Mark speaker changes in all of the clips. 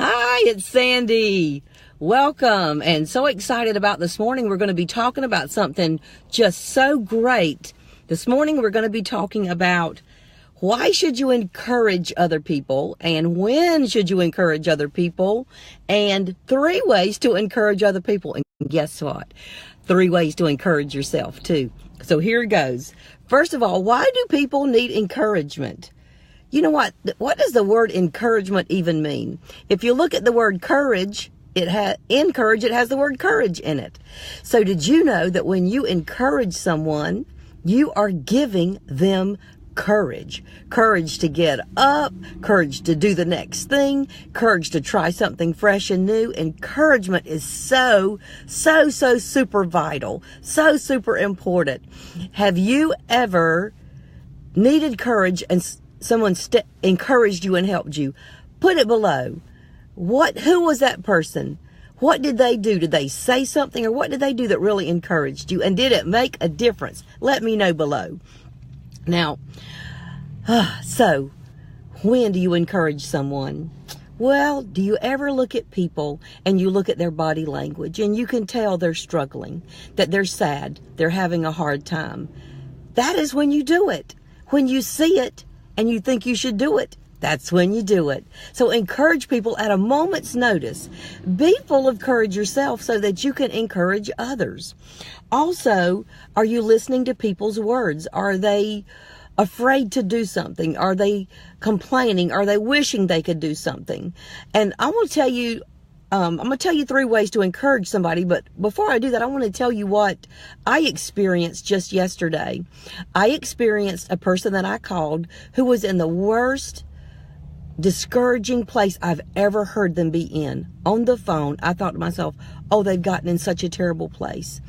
Speaker 1: Hi, it's Sandy. Welcome, and so excited about this morning. We're going to be talking about something just so great. This morning we're going to be talking about why should you encourage other people, and when should you encourage other people, and 3 ways to encourage other people. And guess what? 3 ways to encourage yourself too. So here it goes. First of all, why do people need encouragement? You know what? What does the word encouragement even mean? If you look at the word courage, it has the word courage in it. So did you know that when you encourage someone, you are giving them courage? Courage to get up, courage to do the next thing, courage to try something fresh and new. Encouragement is so super vital, so super important. Have you ever needed courage and someone encouraged you and helped you? Put it below. Who was that person? What did they do? Did they say something, or what did they do that really encouraged you? And did it make a difference? Let me know below. Now, so when do you encourage someone? Well, do you ever look at people and you look at their body language and you can tell they're struggling, that they're sad, they're having a hard time? That is when you do it. When you see it and you think you should do it, that's when you do it. So encourage people at a moment's notice. Be full of courage yourself so that you can encourage others. Also, are you listening to people's words? Are they afraid to do something? Are they complaining? Are they wishing they could do something? And I'm going to tell you 3 ways to encourage somebody. But before I do that, I want to tell you what I experienced just yesterday. I experienced a person that I called who was in the worst discouraging place I've ever heard them be in. On the phone, I thought to myself, oh, they've gotten in such a terrible place.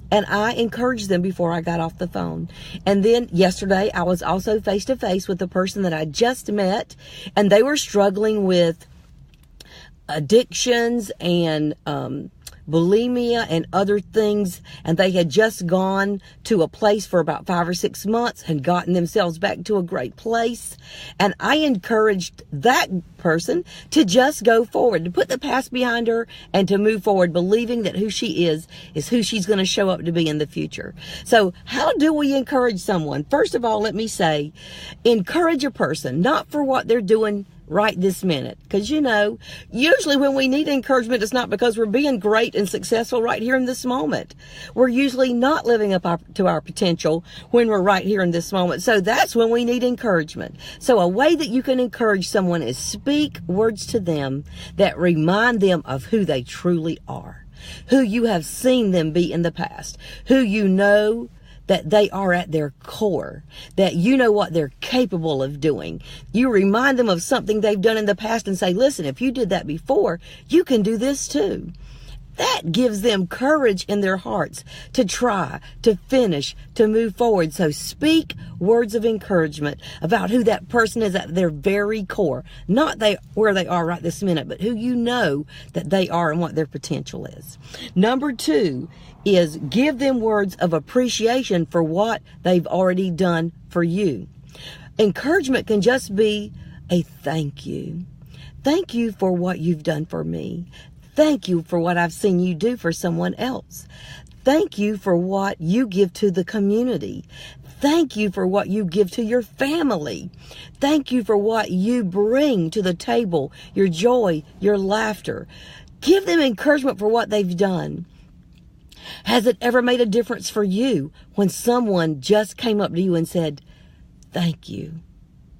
Speaker 1: And I encouraged them before I got off the phone. And then yesterday, I was also face to face with the person that I just met, and they were struggling with addictions and bulimia and other things, and they had just gone to a place for about 5 or 6 months and gotten themselves back to a great place. And I encouraged that person to just go forward, to put the past behind her and to move forward, believing that who she is who she's going to show up to be in the future. So how do we encourage someone? First of all, let me say, encourage a person, not for what they're doing right this minute. Because, usually when we need encouragement, it's not because we're being great and successful right here in this moment. We're usually not living up to our potential when we're right here in this moment. So that's when we need encouragement. So a way that you can encourage someone is speak words to them that remind them of who they truly are, who you have seen them be in the past, who you know that they are at their core, that you know what they're capable of doing. You remind them of something they've done in the past and say, listen, if you did that before, you can do this too. That gives them courage in their hearts to try, to finish, to move forward. So speak words of encouragement about who that person is at their very core. Not where they are right this minute, but who you know that they are and what their potential is. Number 2 is give them words of appreciation for what they've already done for you. Encouragement can just be a thank you. Thank you for what you've done for me. Thank you for what I've seen you do for someone else. Thank you for what you give to the community. Thank you for what you give to your family. Thank you for what you bring to the table, your joy, your laughter. Give them encouragement for what they've done. Has it ever made a difference for you when someone just came up to you and said, thank you?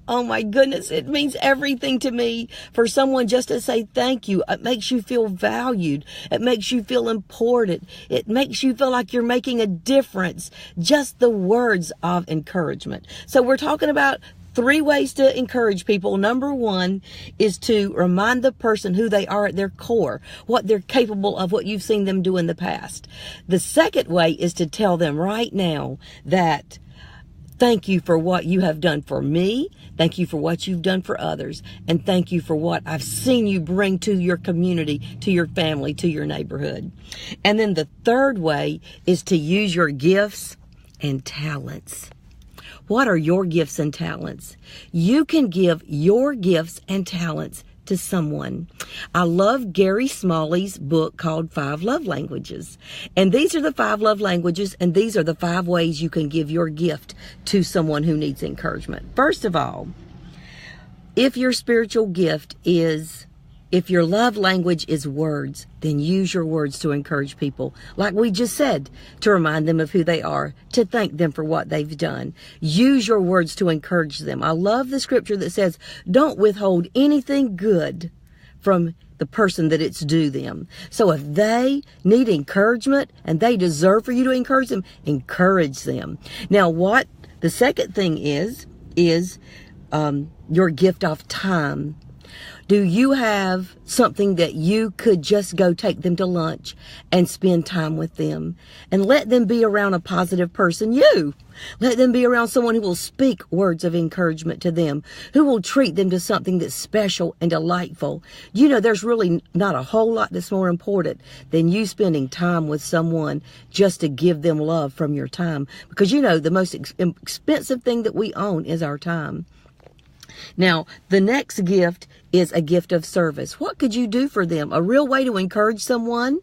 Speaker 1: Oh my goodness, it means everything to me for someone just to say thank you. It makes you feel valued. It makes you feel important. It makes you feel like you're making a difference. Just the words of encouragement. So we're talking about 3 ways to encourage people. Number 1 is to remind the person who they are at their core, what they're capable of, what you've seen them do in the past. The second way is to tell them right now that thank you for what you have done for me. Thank you for what you've done for others. And thank you for what I've seen you bring to your community, to your family, to your neighborhood. And then the third way is to use your gifts and talents. What are your gifts and talents? You can give your gifts and talents to someone. I love Gary Smalley's book called 5 Love Languages. And these are the 5 love languages, and these are the 5 ways you can give your gift to someone who needs encouragement. First of all, if your spiritual gift is, if your love language is words, then use your words to encourage people. Like we just said, to remind them of who they are, to thank them for what they've done. Use your words to encourage them. I love the scripture that says, don't withhold anything good from the person that it's due them. So if they need encouragement and they deserve for you to encourage them. Now what the second thing is your gift of time. Do you have something that you could just go take them to lunch and spend time with them and let them be around a positive person? Let them be around someone who will speak words of encouragement to them, who will treat them to something that's special and delightful. You know, there's really not a whole lot that's more important than you spending time with someone just to give them love from your time. Because you know, the most expensive thing that we own is our time. Now, the next gift is a gift of service. What could you do for them? A real way to encourage someone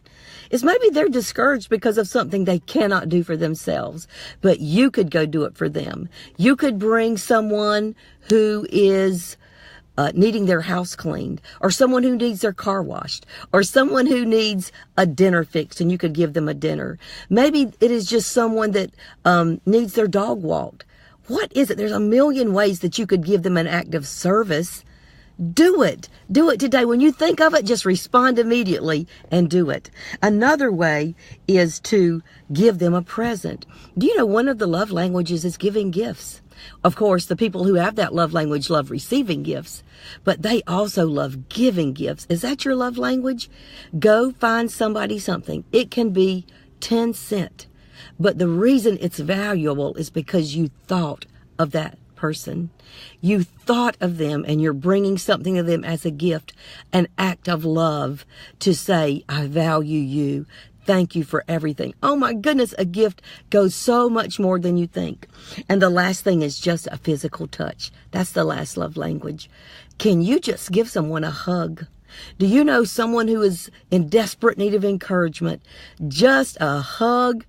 Speaker 1: is maybe they're discouraged because of something they cannot do for themselves, but you could go do it for them. You could bring someone who is needing their house cleaned, or someone who needs their car washed, or someone who needs a dinner fixed, and you could give them a dinner. Maybe it is just someone that needs their dog walked. What is it? There's a million ways that you could give them an act of service. Do it. Do it today. When you think of it, just respond immediately and do it. Another way is to give them a present. Do you know one of the love languages is giving gifts? Of course, the people who have that love language love receiving gifts, but they also love giving gifts. Is that your love language? Go find somebody something. It can be 10 cents. But the reason it's valuable is because you thought of that person. You thought of them and you're bringing something to them as a gift, an act of love to say, I value you. Thank you for everything. Oh my goodness, a gift goes so much more than you think. And the last thing is just a physical touch. That's the last love language. Can you just give someone a hug? Do you know someone who is in desperate need of encouragement? Just a hug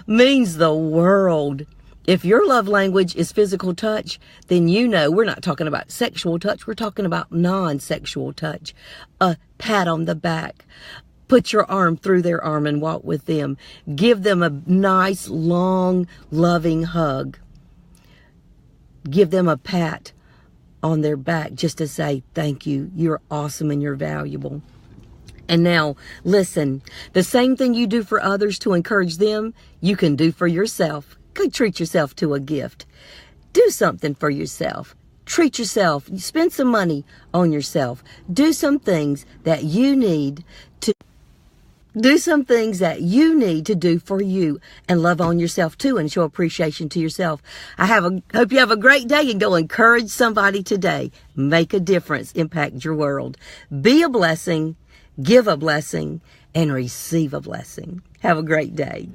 Speaker 1: means the world. If your love language is physical touch, then you know we're not talking about sexual touch. We're talking about non-sexual touch. A pat on the back. Put your arm through their arm and walk with them. Give them a nice, long, loving hug. Give them a pat on their back just to say, thank you. You're awesome and you're valuable. And now, listen, the same thing you do for others to encourage them, you can do for yourself. Go treat yourself to a gift. Do something for yourself. Treat yourself. Spend some money on yourself. Do some things that you need to do for you, and love on yourself too, and show appreciation to yourself. Hope you have a great day, and go encourage somebody today. Make a difference. Impact your world. Be a blessing, give a blessing, and receive a blessing. Have a great day.